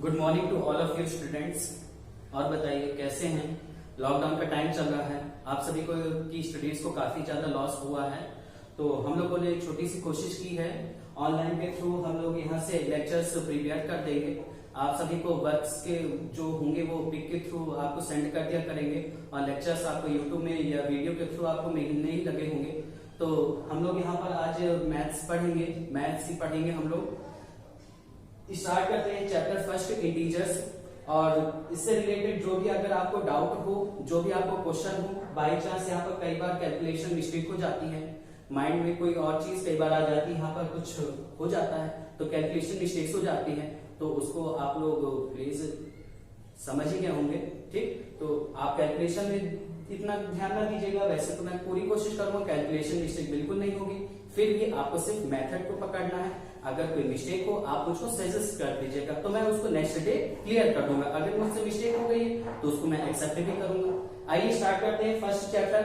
Good morning to all of you students. और बताइए कैसे हैं। लॉकडाउन का टाइम चल रहा है, आप सभी को की स्टडीज को काफी ज्यादा लॉस हुआ है। तो हम लोगों ने एक छोटी सी कोशिश की है, ऑनलाइन के थ्रू हम लोग यहाँ से लेक्चर्स प्रिपेयर कर देंगे। आप सभी को वर्क्स के जो होंगे वो पिक के थ्रू आपको सेंड कर दिया करेंगे और लेक्चर्स आपको यूट्यूब में या वीडियो के थ्रू आपको मिलने ही लगे होंगे। तो हम लोग यहाँ पर आज मैथ्स पढ़ेंगे, मैथ्स ही पढ़ेंगे हम लोग। स्टार्ट करते हैं चैप्टर फर्स्ट इंटीजर्स। और इससे रिलेटेड जो भी अगर आपको डाउट हो, जो भी आपको क्वेश्चन हो, बाय चांस यहाँ पर कई बार कैलकुलेशन मिस्टेक हो जाती है, माइंड में कोई और चीज कई बार आ जाती है, यहाँ पर कुछ हो जाता है तो कैलकुलेशन मिस्टेक्स हो जाती है, तो उसको आप लोग प्लीज समझ ही गए होंगे। ठीक, तो आप कैलकुलेशन में इतना ध्यान ना दीजिएगा। वैसे तो मैं पूरी कोशिश करूंगा कैलकुलेशन मिस्टेक बिल्कुल नहीं होगी, फिर भी आपको सिर्फ मेथड को पकड़ना है। अगर कोई मिस्टेक हो आप मुझको सजेस्ट कर दीजिएगा तो मैं उसको नेक्स्ट डे क्लियर कर दूंगा। अगर मुझसे मिस्टेक हो गई तो उसको मैं एक्सेप्ट भी करूंगा। आइए स्टार्ट करते हैं फर्स्ट चैप्टर।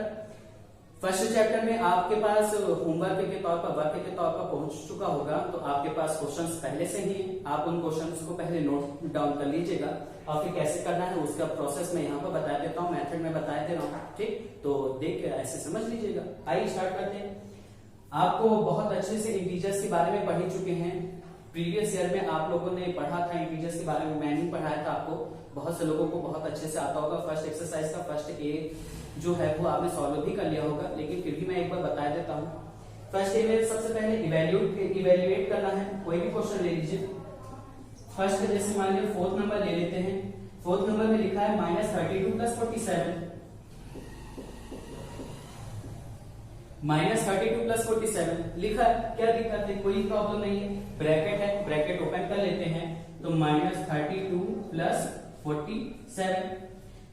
फर्स्ट चैप्टर में आपके पास होमवर्क के तौर पर, वर्क के तौर पर पहुंच चुका होगा, तो आपके पास क्वेश्चंस पहले से ही हैं। आप उन क्वेश्चंस को पहले नोट डाउन कर लीजिएगा और फिर कैसे करना है उसका प्रोसेस मैं यहाँ पर बता देता हूँ, मेथड में बता दे रहा हूँ। ठीक, तो देख के ऐसे समझ लीजिएगा। आइए स्टार्ट करते हैं। आपको बहुत अच्छे से इंटीजर्स के बारे में पढ़ ही चुके हैं। प्रीवियस ईयर में आप लोगों ने पढ़ा था इंटीजर्स के बारे में, मैंने ही पढ़ाया था आपको। बहुत से लोगों को बहुत अच्छे से आता होगा। फर्स्ट एक्सरसाइज का फर्स्ट ए जो है वो आपने सॉल्व भी कर लिया होगा, लेकिन फिर भी मैं एक बार बता देता हूँ। फर्स्ट ए में सबसे पहले इवेल्युएट करना है। कोई भी क्वेश्चन ले लीजिए। फर्स्ट जैसे मान लीजिए फोर्थ नंबर ले लेते हैं। फोर्थ नंबर में लिखा है -32 + 47। -32 + 47 लिखा है, क्या दिक्कत है, कोई प्रॉब्लम नहीं है। ब्रैकेट है, ब्रैकेट ओपन कर लेते हैं तो -32 + 47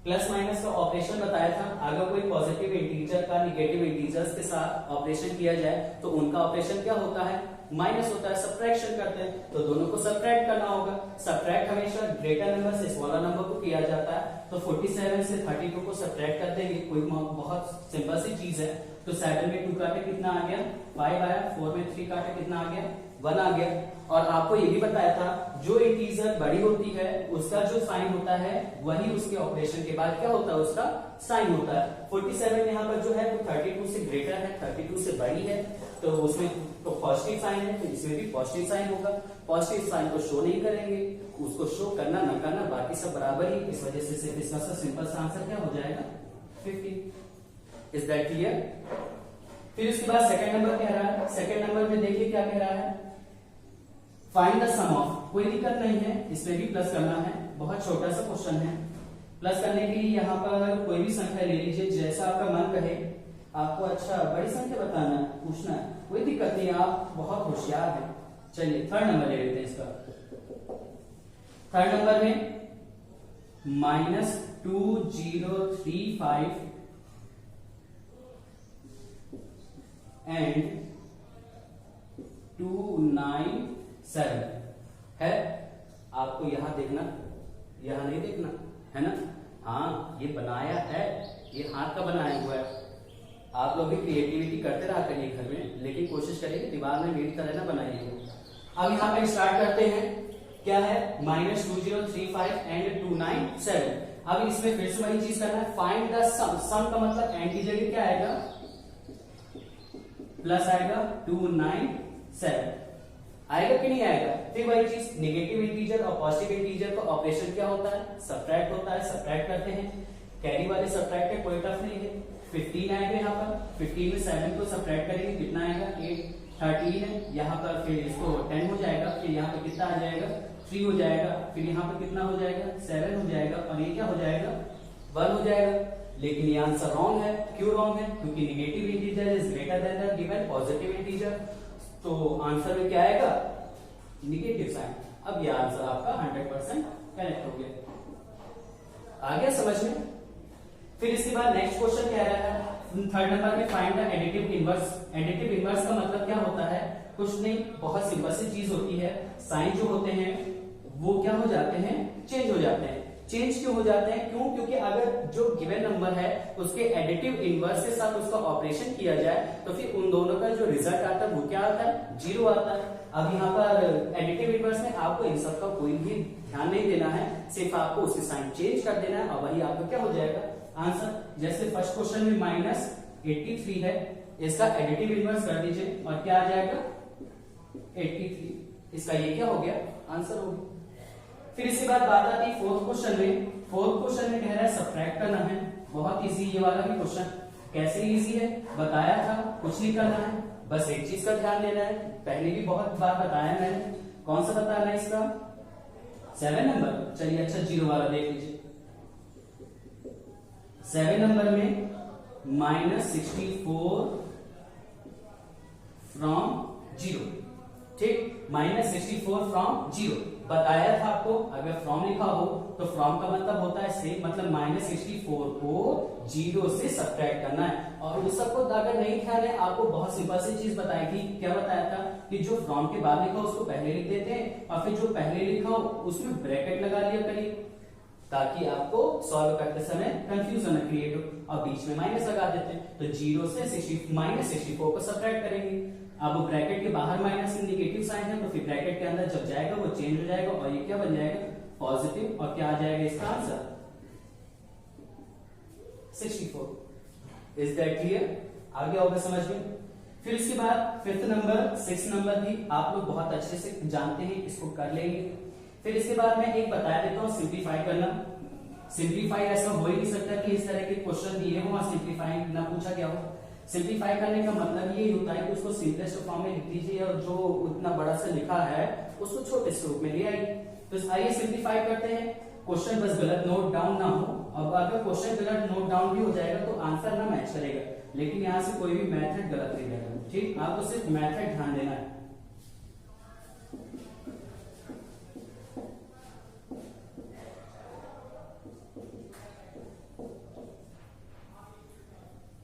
प्लस माइनस का ऑपरेशन बताया था। अगर कोई पॉजिटिव इंटीजर का निगेटिव इंटीजर्स के साथ ऑपरेशन किया जाए तो उनका ऑपरेशन क्या होता है, माइनस होता है, सब्ट्रैक्शन करते हैं। तो दोनों को सब्ट्रैक्ट करना होगा। सब्ट्रैक्ट हमेशा ग्रेटर नंबर से स्मॉलर नंबर को किया जाता है। तो 47 से 32 को सब्ट्रैक्ट कर देंगे, कोई बहुत सिंपल सी चीज है। तो 7 में 2 काटे कितना आ गया, 5 आया। 4 में 3 काटे कितना आ गया, 1 आ गया। और आपको ये भी बताया था जो इंटीजर बड़ी होती है उसका जो साइन होता है वही उसके ऑपरेशन के बाद क्या होता है, उसका साइन होता है। 47 यहाँ पर जो है वो 32 से ग्रेटर है, 32 से बड़ी है, तो उसमें तो पॉजिटिव साइन है, तो इसमें भी पॉजिटिव साइन होगा। पॉजिटिव साइन को शो नहीं करेंगे, उसको शो करना न करना बाकी सब बराबर ही। इस वजह से सिर्फ इसका सिंपल सा आंसर क्या हो जाएगा, 50। Is that clear. फिर उसके बाद सेकंड नंबर कह रहा है। सेकंड नंबर में देखिए क्या कह रहा है, फाइंड द सम ऑफ। कोई दिक्कत नहीं है, इसमें भी प्लस करना है, बहुत छोटा सा क्वेश्चन है। प्लस करने के लिए यहाँ पर कोई भी संख्या ले लीजिए, जैसा आपका मन कहे। आपको अच्छा बड़ी संख्या बताना है, पूछना है, कोई दिक्कत नहीं, आप बहुत होशियार हैं। चलिए थर्ड नंबर ले लेते हैं इसका। थर्ड नंबर में -2035 एंड 297 है। आपको यहां देखना, यहां नहीं देखना है ना। हाँ, ये बनाया है, ये हाथ का बनाया हुआ है। आप लोग भी क्रिएटिविटी करते रहा करिए घर में, लेकिन कोशिश करिए दीवार में मेरी तरह ना बनाइए। अब यहाँ पे स्टार्ट करते हैं, क्या है, -2035 एंड 297। अब इसमें फिर से वही चीज करना है, फाइंड द सम। सम का मतलब एंड की जगह क्या आएगा, प्लस आएगा, 297 आएगा कि नहीं आएगा। फिर वही चीज, नेगेटिव इंटीजर और पॉजिटिव इंटीजर का ऑपरेशन क्या होता है, सब्ट्रैक्ट होता है। सब्ट्रैक्ट करते हैं, कैरी वाले सब्ट्रैक्ट है, कोई टफ नहीं है। 15 आएगा यहाँ पर, 15 में 7 को सब्ट्रैक्ट करेंगे, कितना आएगा, 8। 13 है यहाँ पर, फिर इसको 10 हो जाएगा, फिर यहाँ पे कितना आ जाएगा, 3 हो जाएगा, फिर यहाँ पे कितना हो जाएगा, 7 हो जाएगा, और ये क्या हो जाएगा, 1 हो जाएगा। लेकिन ये आंसर रॉन्ग है। क्यों रॉन्ग है, क्योंकि negative integer is greater than the given positive integer. तो आंसर में क्या आएगा, नेगेटिव साइन। अब ये आंसर आपका 100% करेक्ट हो गया। आ गया समझ में। फिर इसके बाद नेक्स्ट क्वेश्चन क्या रहा है, थर्ड नंबर में find the additive inverse. Additive inverse का मतलब क्या होता है, कुछ नहीं, बहुत सिंपल सी चीज होती है। साइन जो होते हैं वो क्या हो जाते हैं, चेंज हो जाते हैं। चेंज क्यों हो जाते हैं? क्यों? क्योंकि अगर जो गिवन नंबर है उसके एडिटिव इनवर्स के साथ उसका ऑपरेशन किया जाए तो फिर उन दोनों का जो रिजल्ट आता है वो क्या आता है? 0 आता है। अब यहाँ पर एडिटिव इनवर्स में आपको इन सब का कोई भी ध्यान नहीं देना है, सिर्फ आपको उसके साइन चेंज कर देना है और वही आपका क्या हो जाएगा आंसर। जैसे फर्स्ट क्वेश्चन में -83 है, इसका एडिटिव इनवर्स कर दीजिए और क्या आ जाएगा 83, इसका ये क्या हो गया आंसर हो गया। फिर इसके बाद बात आती है फोर्थ क्वेश्चन में। फोर्थ क्वेश्चन में कह रहा है सब्ट्रैक्ट करना है, बहुत इजी ये वाला भी क्वेश्चन। कैसे इजी है बताया था, कुछ नहीं करना है, बस एक चीज का ध्यान देना है, पहले भी बहुत बार बताया मैंने। कौन सा बताना है इसका? 7 नंबर। चलिए अच्छा 0 वाला देख लीजिए। 7 नंबर में -64 फ्रॉम 0, ठीक, -64 फ्रॉम 0 बताया था आपको। अगर फ्रॉम लिखा हो तो फ्रॉम का मतलब होता है से, मतलब -64 को 0 से सब्ट्रैक्ट करना है। और उस सबको अगर नहीं ध्यान है, आपको बहुत सिंपल सी चीज बताई थी। क्या बताया था कि जो फ्रॉम के बाद लिखा हो उसको पहले लिख देते हैं और फिर जो पहले लिखा हो उसमें ब्रैकेट लगा लिया करिए, ताकि आपको सॉल्व करते समय कंफ्यूजन न क्रिएट हो, और बीच में माइनस लगा देते हैं। तो 0 से -64 को सब्ट्रैक्ट करेंगे। अब ब्रैकेट के बाहर माइनस निगेटिव साइन है, तो फिर ब्रैकेट के अंदर जब जाएगा वो चेंज हो जाएगा और ये क्या बन जाएगा पॉजिटिव, और क्या आ जाएगा इसका आंसर 64। Is that clear? आगे होगा समझ में। फिर इसके बाद फिफ्थ नंबर, 6 नंबर भी आप लोग बहुत अच्छे से जानते हैं, इसको कर लेंगे। फिर इसके बाद मैं एक बता देता हूँ सिंप्लीफाई करना। सिंप्लीफाई ऐसा हो ही नहीं सकता कि इस तरह के क्वेश्चन दिए हो और सिंप्लीफाई ना पूछा गया हो। सिंप्लीफाई करने का मतलब ये होता है कि उसको सिंपलेस्ट फॉर्म में लिख दीजिए और जो उतना बड़ा सा लिखा है उसको छोटे से रूप में ले आइए। तो आइए सिंप्लीफाई करते हैं। क्वेश्चन बस गलत नोट डाउन ना हो। अब अगर क्वेश्चन गलत नोट डाउन भी हो जाएगा तो आंसर ना मैच करेगा, लेकिन यहाँ से कोई भी मेथड गलत नहीं रहेगा, ठीक। आपको सिर्फ मेथड ध्यान देना है।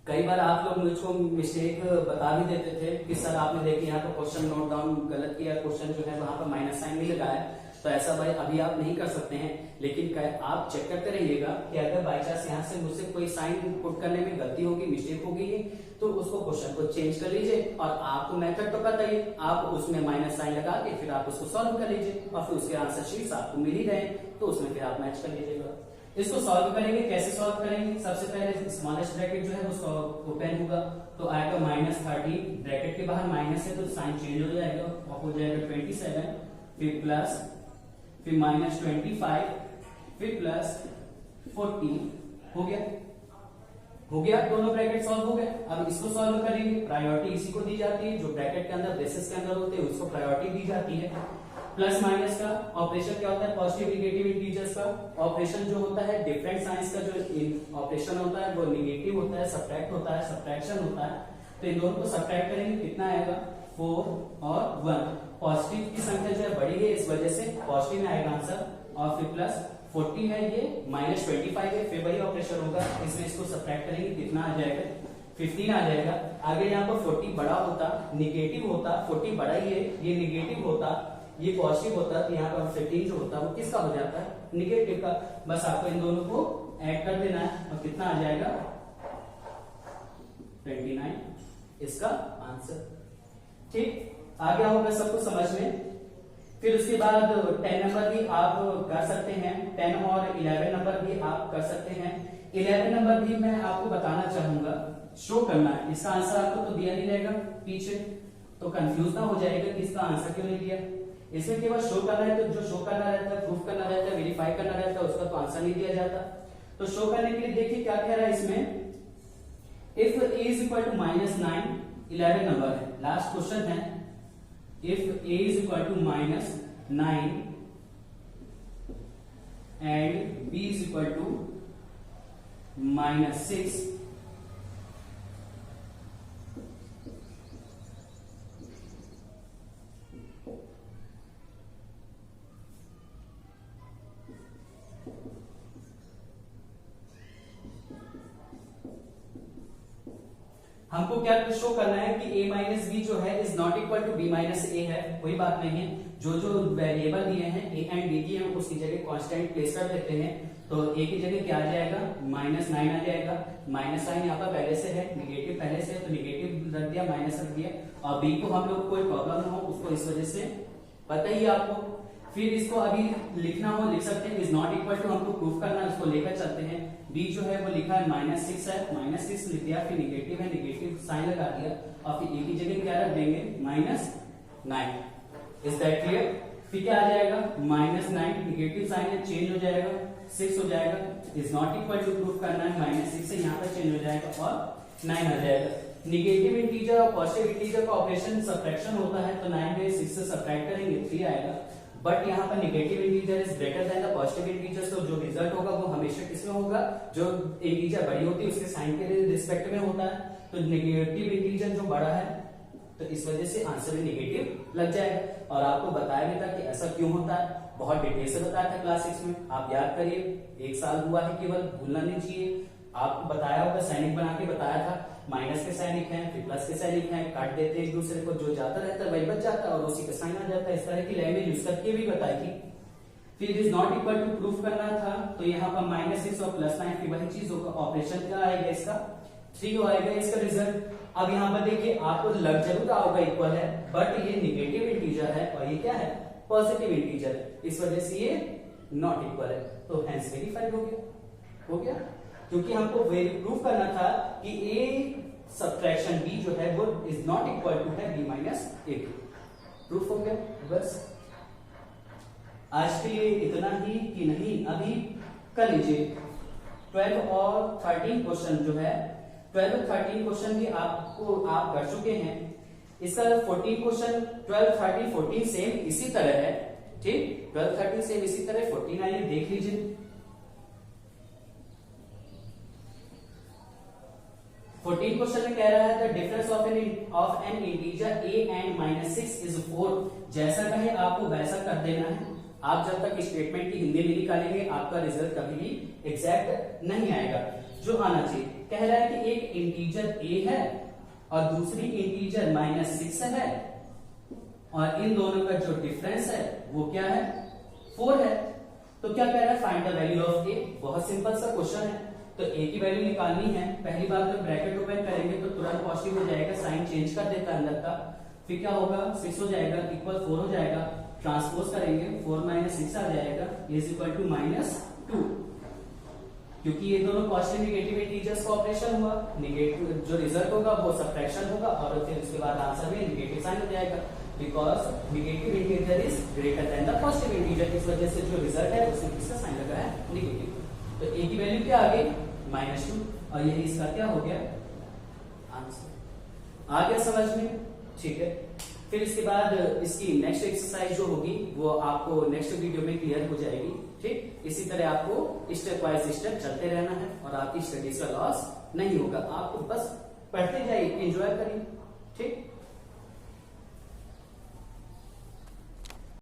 कई बार आप लोग मुझको मिस्टेक बता भी देते थे कि सर आपने देखिए यहाँ पर क्वेश्चन नोट डाउन गलत किया, क्वेश्चन जो है वहां पर माइनस साइन नहीं लगाया। तो ऐसा भाई अभी आप नहीं कर सकते हैं, लेकिन आप चेक करते रहिएगा कि अगर बाई चांस यहाँ से मुझसे कोई साइन पुट करने में गलती होगी, मिस्टेक होगी, तो उसको क्वेश्चन को चेंज कर लीजिए। और आपको मेथड तो पता ही, आप उसमें माइनस साइन लगा के फिर आप उसको सॉल्व कर लीजिए और फिर उसके आंसर शीट्स आपको मिल ही गए, तो उसमें फिर आप मैच कर लीजिएगा। इसको सॉल्व करेंगे, कैसे सॉल्व करेंगे? सबसे पहले स्मॉलेस्ट ब्रैकेट जो है वो ओपन होगा, तो आएगा -30, ब्रैकेट के बाहर माइनस है तो साइन चेंज हो जाएगा और हो जाएगा 27, फिर प्लस, फिर -25, फिर प्लस 40। हो गया दोनों ब्रैकेट सॉल्व हो गए। अब इसको सॉल्व करेंगे। प्रायोरिटी इसी को दी जाती है, जो ब्रैकेट के अंदर ब्रेसेस के अंदर होते हैं उसको प्रायोरिटी दी जाती है। प्लस माइनस का ऑपरेशन क्या होता है? पॉजिटिव निगेटिव इंटीजर्स का ऑपरेशन जो होता है, डिफरेंट साइंस का जो ऑपरेशन होता है वो निगेटिव होता है, सब्ट्रैक्ट होता है, सब्ट्रैक्शन होता है। तो इन दोनों को सब्ट्रैक्ट करेंगे, कितना आएगा 4 और 1। पॉजिटिव की संख्या जो है बड़ी है, इस वजह से पॉजिटिव में आएगा आंसर। और फिर प्लस 40 है, ये -25 है, फिर वही ऑपरेशन होगा, इसमें इसको सब्ट्रैक्ट करेंगे, कितना आ जाएगा 15 आ जाएगा। आगे यहाँ पर 40 बड़ा होता, निगेटिव होता, 40 बड़ा ही है, ये निगेटिव होता, ये पॉजिटिव होता, तो यहाँ पर 15 जो होता है वो किसका हो जाता है? निगेटिव का। बस आपको इन दोनों को ऐड कर देना है और कितना आ जाएगा 29 इसका आंसर, ठीक। आ गया होगा सबको समझ में। फिर उसके बाद 10 नंबर भी आप कर सकते हैं, 10 और 11 नंबर भी आप कर सकते हैं। 11 नंबर भी मैं आपको बताना चाहूंगा, शो करना है। इसका आंसर आपको तो दिया नहीं रहेगा पीछे, तो कंफ्यूज ना हो जाएगा कि इसका आंसर क्यों नहीं दिया। इसमें केवल शो करना है, तो जो शो करना रहता है, प्रूफ करना रहता है, वेरीफाई करना रहता है, उसका तो आंसर नहीं दिया जाता। तो शो करने के लिए देखिए क्या कह रहा है इसमें, if a is equal to -9, 11 number है, लास्ट क्वेश्चन है। If a is equal to -9 and b is equal to -6, हमको क्या शो करना है कि a माइनस बी जो है is not equal to b minus A है। कोई बात नहीं है, जो जो वेरिएबल दिए हैं a एंड b दिए हैं उसकी जगह कांस्टेंट प्लेस कर देते हैं। तो ए की जगह क्या आ जाएगा, -9 आ जाएगा। माइनस साइन यहाँ पर पहले से है, निगेटिव पहले से है, तो निगेटिव रख दिया, माइनस रख दिया। और बी को हम लोग कोई प्रॉब्लम ना हो उसको इस वजह से पता ही आपको। फिर इसको अभी लिखना हो लिख सकते हैं, इज नॉट इक्वल टू हमको प्रूफ करना है, उसको लेकर चलते हैं। बी जो है वो लिखा है -6 है, -6 लिख दिया, फिर निगेटिव है, निगेटिव साइन लगा दिया, और फिर ए की जगह क्या रख देंगे, -9। Is that clear? फिर क्या आ जाएगा, -9, निगेटिव साइन है, चेंज हो जाएगा, 6 हो जाएगा। Is not equal to proof करना है, -6 से यहाँ पर चेंज हो जाएगा और 9 आ जाएगा। निगेटिव इंटीजर और पॉजिटिव इंटीजर का ऑपरेशन सब्ट्रैक्शन होता है, तो 9 में 6 से सब्ट्रैक्ट करेंगे 3 आएगा। बट यहाँ पर negative integer is greater than the positive integer, तो जो रिजल्ट होगा वो हमेशा किसमें होगा, जो इंटीजर बड़ी होती है उसके साइन के रिस्पेक्ट में होता है। तो निगेटिव इंटीजर जो बड़ा है तो इस वजह से आंसर में निगेटिव लग जाएगा। और आपको बताया भी था कि ऐसा क्यों होता है, बहुत डिटेल से बताया था क्लास 6 में, आप याद करिए, 1 साल हुआ है केवल, भूलना नहीं चाहिए। आपको बताया होगा, सैनिक बना के बताया था, माइनस के सैनिक हैं, फिर प्लस के सैनिक हैं, काट देते हैं एक दूसरे को, जो जाता रहता है वही बच जाता है और उसी का साइन आ जाता है। इस तरह की लैंग्वेज यूज करके भी बताई थी। फिर is not equal to proof करना था, तो यहाँ पर -6 और +9 की वही चीज होगा, ऑपरेशन क्या आएगा इसका, 3 आएगा इसका रिजल्ट। अब यहाँ पर देखिए आपको लग जरूर होगा इक्वल है, बट ये निगेटिव इंटीजर है और ये क्या है, पॉजिटिव इंटीजर है, इस वजह से ये नॉट इक्वल है। तो हेंस वेरीफाइड हो गया, क्योंकि हमको प्रूफ करना था कि a सब्ट्रैक्शन b जो है वो इज नॉट इक्वल टू है b माइनस a। प्रूफ हो गया। बस आज के लिए इतना ही कि नहीं, अभी कर लीजिए 12 और 13 क्वेश्चन जो है, 12 और 13 क्वेश्चन भी आप कर चुके हैं। इसका 14 क्वेश्चन 12, 13, 14 सेम इसी तरह है, ठीक, 12, 13 सेम इसी तरह, 14 आइए देख लीजिए। 14 क्वेश्चन में कह रहा है the difference of N integer a and -6 is 4। जैसा कहे आपको वैसा कर देना है। आप जब तक स्टेटमेंट की हिंदी नहीं निकालेंगे आपका रिजल्ट कभी भी एग्जैक्ट नहीं आएगा। जो आना चाहिए, कह रहा है कि एक इंटीजर a है और दूसरी इंटीजर -6 है, और इन दोनों का जो डिफरेंस है वो क्या है, 4 है। तो क्या कह रहा है, find the value of a। बहुत सिंपल सा क्वेश्चन है। तो a की वैल्यू निकालनी है। पहली बात तो ब्रैकेट ओपन करेंगे तो तुरंत पॉजिटिव हो जाएगा, साइन चेंज कर देता है अंदर का। फिर क्या होगा, 6 हो जाएगा, इक्वल 4 हो जाएगा, ट्रांसपोज करेंगे 4 - 6 आ जाएगा, इज इक्वल टू -2। क्योंकि ये दोनों पॉजिटिव निगेटिव इंटीजर्स का ऑपरेशन हुआ, निगेटिव जो रिजल्ट होगा वो सब्ट्रैक्शन होगा और फिर उसके बाद आंसर में निगेटिव साइन हो जाएगा, because negative integer is greater than the positive integer. इस वजह से जो रिजल्ट है उसमें किसका साइन लगा है, निगेटिव। तो a की वैल्यू क्या आ गई, -2, और यही इसका क्या हो गया, आंसर। आ गया समझ में, ठीक है। फिर इसके बाद इसकी नेक्स्ट एक्सरसाइज जो होगी वो आपको नेक्स्ट वीडियो में क्लियर हो जाएगी, ठीक। इसी तरह आपको स्टेप बाय स्टेप चलते रहना है और आपकी स्टडीज का लॉस नहीं होगा। आपको बस पढ़ते जाइए, एंजॉय करिए, ठीक।